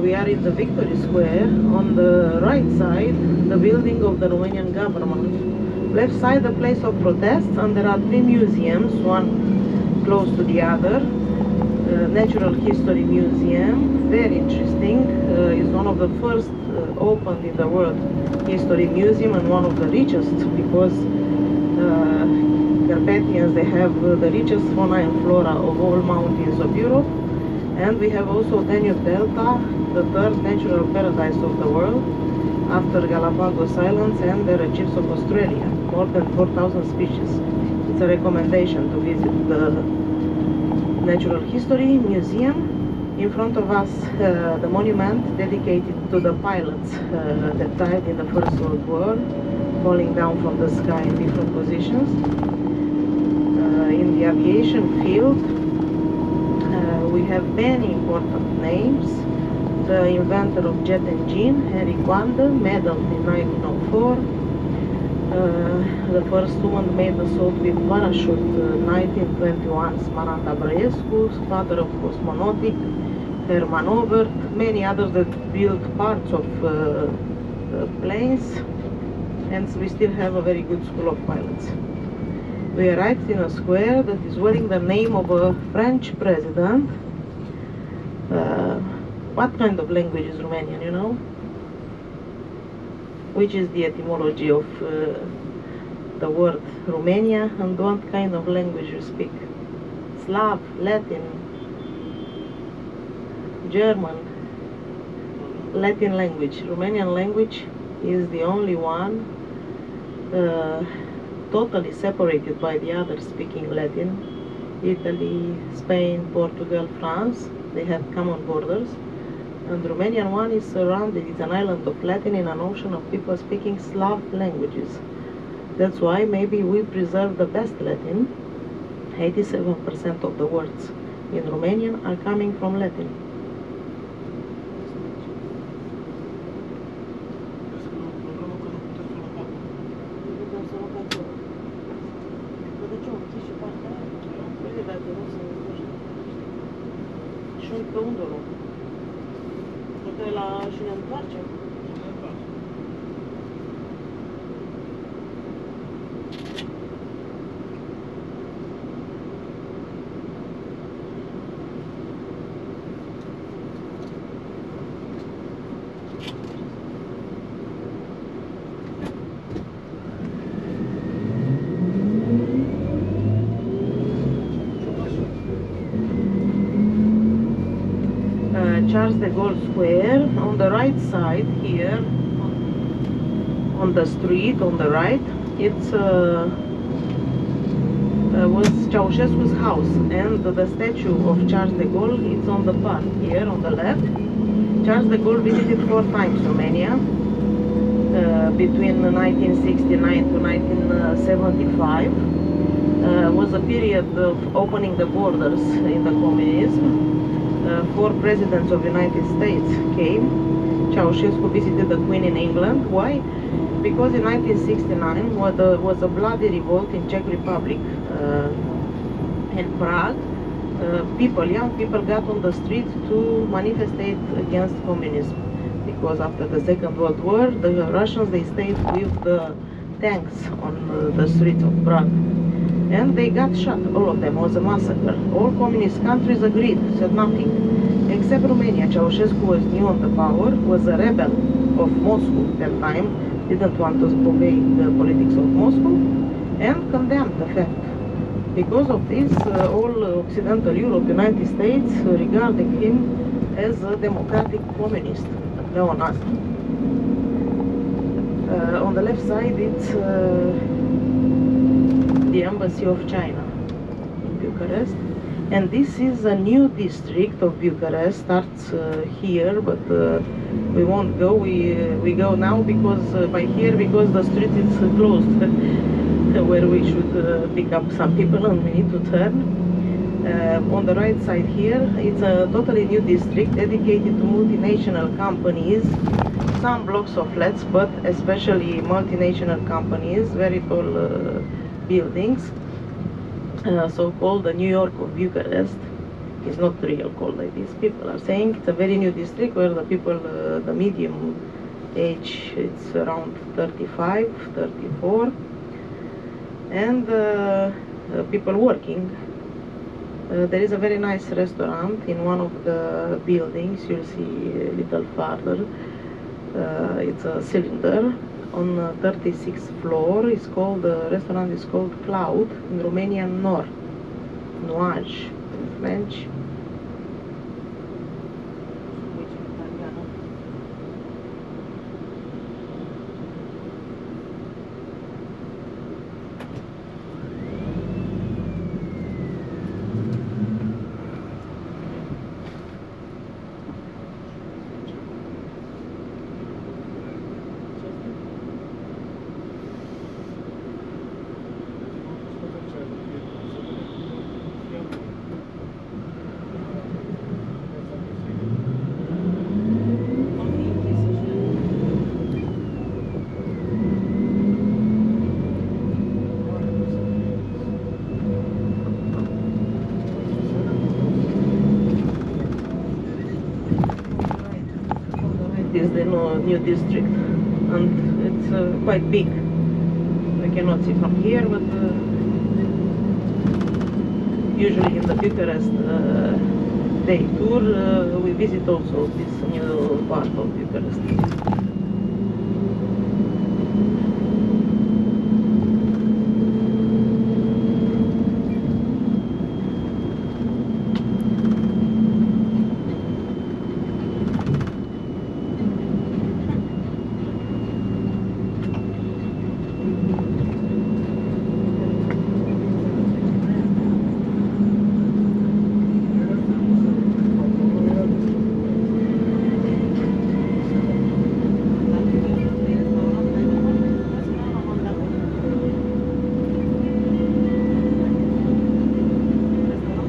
We are in the Victory Square. On the right side, the building of the Romanian government. Left side, the place of protest, and there are three museums, one close to the other. Natural History Museum, very interesting, is one of the first opened in the world history museum and one of the richest, because Carpathians, they have the richest fauna and flora of all mountains of Europe. And we have also Danube Delta, the third natural paradise of the world, after Galapagos Islands and the reefs of Australia, more than 4,000 species. It's a recommendation to visit the Natural History Museum. In front of us, the monument dedicated to the pilots that died in the First World War, falling down from the sky in different positions. In the aviation field, we have many important names. The inventor of jet engine, Henry Quander, medal in 1904. The first woman made assault with parachute, 1921, Smaranda Braescu, father of cosmonautic, Herman Oberth, many others that built parts of planes, and we still have a very good school of pilots. We arrived in a square that is wearing the name of a French president. What kind of language is Romanian, you know? Which is the etymology of the word Romania, and what kind of language you speak? Slav, Latin, German, Latin language. Romanian language is the only one totally separated by the others speaking Latin. Italy, Spain, Portugal, France, they have common borders. And the Romanian one is surrounded, it's an island of Latin in an ocean of people speaking Slav languages. That's why maybe we preserve the best Latin. 87% of the words in Romanian are coming from Latin. Pe unde o luăm? Putem la și ne întoarcem? Charles de Gaulle Square. On the right side here, on the street on the right, it's was Ceausescu's house, and the statue of Charles de Gaulle is on the park here on the left. Charles de Gaulle visited 4 times Romania between 1969 to 1975. Was a period of opening the borders in the communism. 4 presidents of the United States came. Ceausescu visited the Queen in England. Why? Because in 1969 was a bloody revolt in Czech Republic in Prague. Young people got on the street to manifestate against communism. Because after the Second World War, the Russians, they stayed with the tanks on the streets of Prague. And they got shot, all of them. It was a massacre. All communist countries agreed, said nothing. Except Romania. Ceausescu was new on the power, was a rebel of Moscow at that time, didn't want to obey the politics of Moscow, and condemned the fact. Because of this, all Occidental Europe, United States, regarding him as a democratic communist, neo-Nazi. On the left side, it's the Embassy of China in Bucharest, and this is a new district of Bucharest. Starts here, but we won't go. We go now because by here, because the street is closed where we should pick up some people, and we need to turn. On the right side here, it's a totally new district dedicated to multinational companies, some blocks of flats, but especially multinational companies, very tall buildings, so-called the New York of Bucharest. It's not real called like this. People are saying it's a very new district where the people, the medium age, it's around 35, 34, and people working. There is a very nice restaurant in one of the buildings. You'll see a little farther. It's a cylinder on the 36th floor. It's called, the restaurant is called Cloud, in Romanian Nor, Nuage in French. Is the new district, and it's quite big. We cannot see from here, but usually in the Bucharest day tour we visit also this new part of Bucharest.